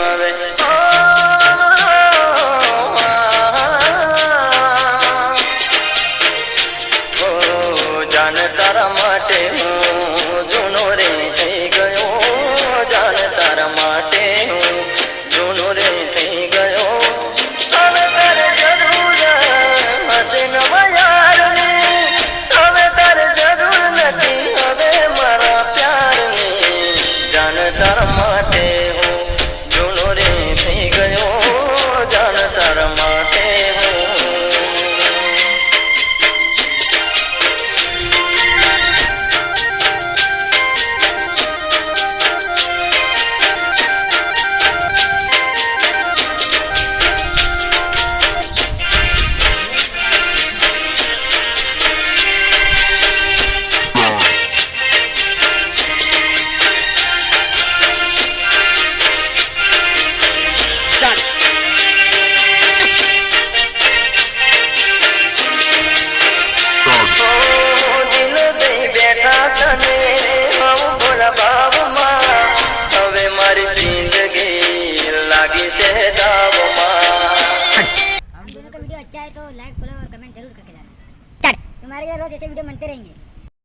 હવે જાન તારા માટે હું જૂનો રે થઈ ગયો, જાન તારા માટે હું જૂનો રે થઈ ગયો. હવે તારે જરૂર હશે નવા યારની, હવે તારે જરૂર નથી હવે મારા પ્યારની. જાન તારા માટે હું જૂનો રે થઈ ગયો, જાન તારા માટે હું. अच्छा है तो लाइक फॉलो और कमेंट जरूर करके जाना। तुम्हारे लिए रोज ऐसे वीडियो बनते रहेंगे।